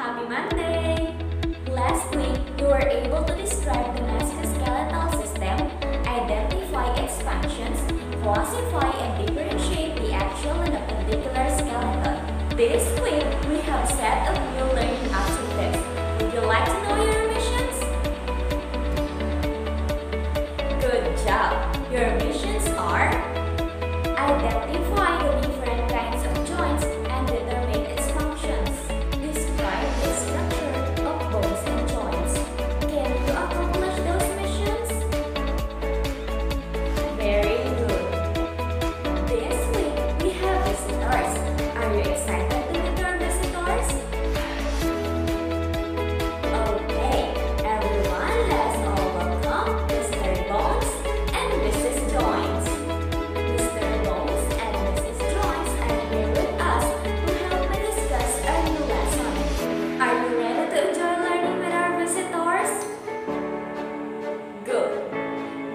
Happy Monday! Last week, you were able to describe the musculoskeletal system, identify its functions, classify and differentiate the axial and appendicular skeleton. This week, we have set of new learning objectives. Would you like to know your missions? Good job! Your missions are: identify the different kinds of joints and determine its functions. Describe the structure of bones and joints. Can you accomplish those missions? Very good. This week, we have visitors. Are you excited to meet our visitors? Okay, everyone, let's all welcome Mr. Bones and Mrs. Joints. Mr. Bones and Mrs. Joints are here with us to help me discuss our new lesson. Are you ready to enjoy learning with our visitors? Good.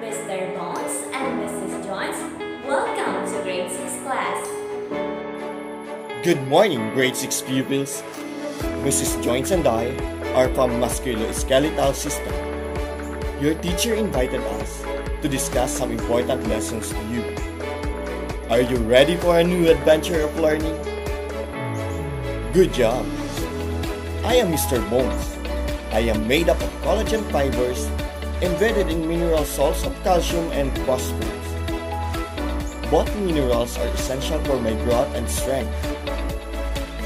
Mr. Bones and Mrs. Joints, welcome to grade 6 class. Good morning, grade 6 pupils. Mrs. Joints and I are from Musculoskeletal System. Your teacher invited us to discuss some important lessons to you. Are you ready for a new adventure of learning? Good job! I am Mr. Bones. I am made up of collagen fibers embedded in mineral salts of calcium and phosphorus. Both minerals are essential for my growth and strength.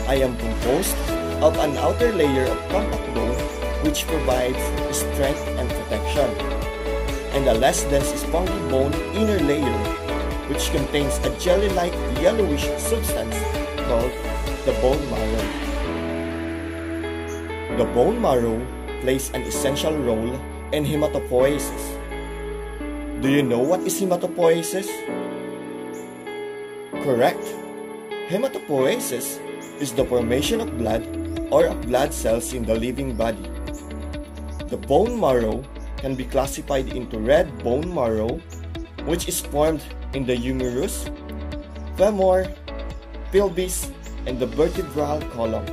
I am composed of an outer layer of compact bone which provides strength and protection, and a less dense spongy bone inner layer which contains a jelly-like yellowish substance called the bone marrow. The bone marrow plays an essential role in hematopoiesis. Do you know what is hematopoiesis? Correct. Hematopoiesis is the formation of blood or of blood cells in the living body. The bone marrow can be classified into red bone marrow, which is formed in the humerus, femur, pelvis, and the vertebral column,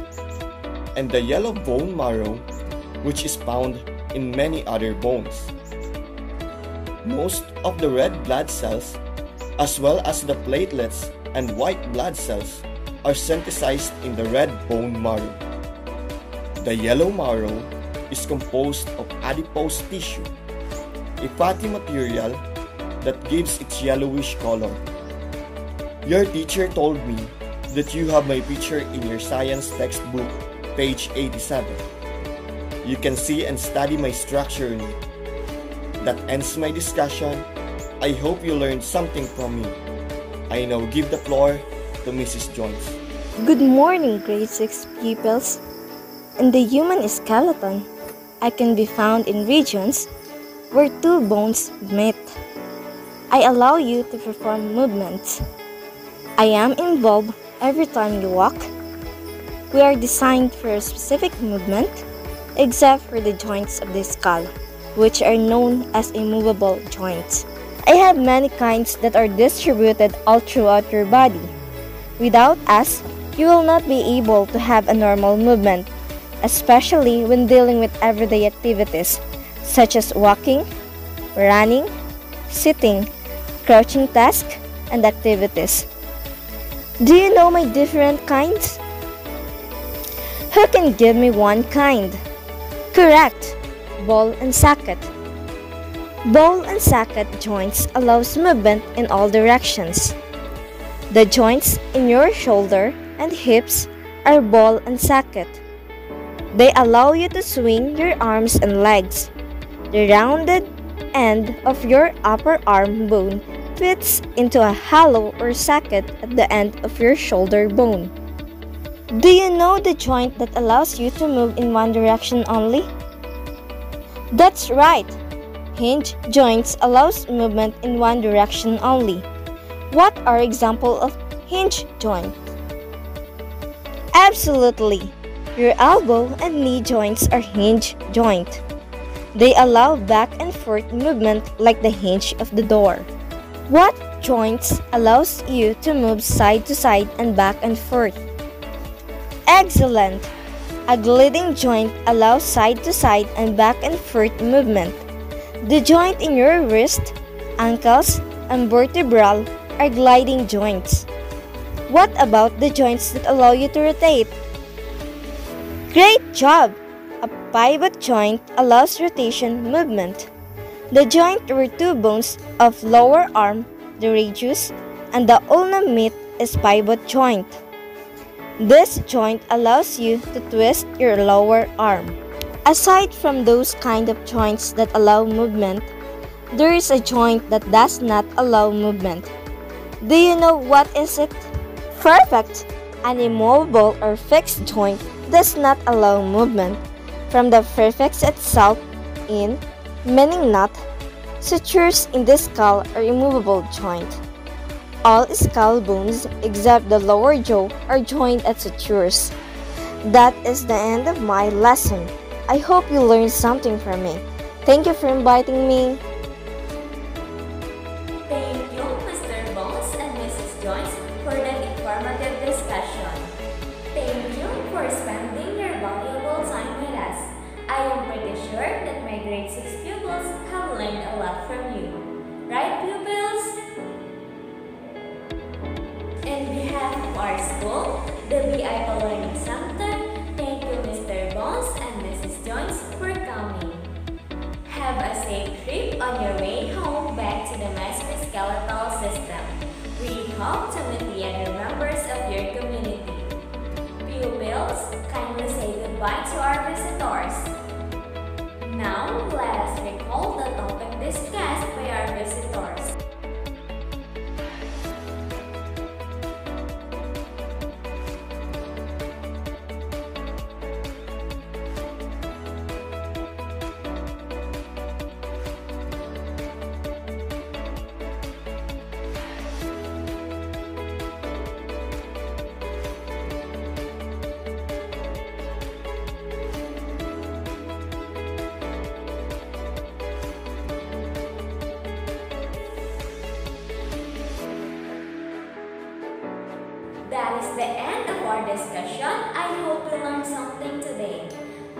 and the yellow bone marrow, which is found in many other bones. Most of the red blood cells, as well as the platelets and white blood cells, are synthesized in the red bone marrow. The yellow marrow is composed of adipose tissue, a fatty material that gives its yellowish color. Your teacher told me that you have my picture in your science textbook, page 87. You can see and study my structure in it. That ends my discussion. I hope you learned something from me. I now give the floor to Mrs. Jones. Good morning, grade 6 pupils. In the human skeleton, I can be found in regions where two bones meet. I allow you to perform movements. I am involved every time you walk. We are designed for a specific movement, except for the joints of the skull, which are known as immovable joints. I have many kinds that are distributed all throughout your body. Without us, you will not be able to have a normal movement, especially when dealing with everyday activities such as walking, running, sitting, crouching tasks, and activities. Do you know my different kinds? Who can give me one kind? Correct! Ball and socket. Ball and socket joints allows movement in all directions. The joints in your shoulder and hips are ball and socket. They allow you to swing your arms and legs. The rounded end of your upper arm bone fits into a hollow or socket at the end of your shoulder bone. Do you know the joint that allows you to move in one direction only? That's right! Hinge joints allows movement in one direction only. What are examples of hinge joint? Absolutely! Your elbow and knee joints are hinge joint. They allow back and forth movement like the hinge of the door. What joints allows you to move side to side and back and forth? Excellent! A gliding joint allows side-to-side and back-and-forth movement. The joint in your wrist, ankles, and vertebral are gliding joints. What about the joints that allow you to rotate? Great job! A pivot joint allows rotation movement. The joint where two bones of lower arm, the radius, and the ulna meet is pivot joint. This joint allows you to twist your lower arm. Aside from those kind of joints that allow movement, there is a joint that does not allow movement. Do you know what is it? Perfect! An immovable or fixed joint does not allow movement. From the prefix itself in, meaning not, sutures in the skull are immovable joint. All skull bones except the lower jaw are joined at sutures. That is the end of my lesson. I hope you learned something from me. Thank you for inviting me. Thank you, Mr. Bones and Mrs. Joyce, for that informative discussion. Thank you for spending your valuable time with us. I am pretty sure that my grade 6 pupils have learned a lot from you. Right, pupils? On behalf of our school, the BIPA Learning Center, thank you Mr. Bones and Mrs. Joyce for coming. Have a safe trip on your way home back to the musculoskeletal system. We hope to meet the other members of your community. Pupils, kindly say goodbye to our visitors. Now, let us recall the topic discussed by our visitors. That is the end of our discussion. I hope you learned something today.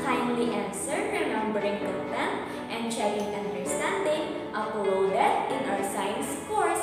Kindly answer remembering content and checking understanding uploaded in our science course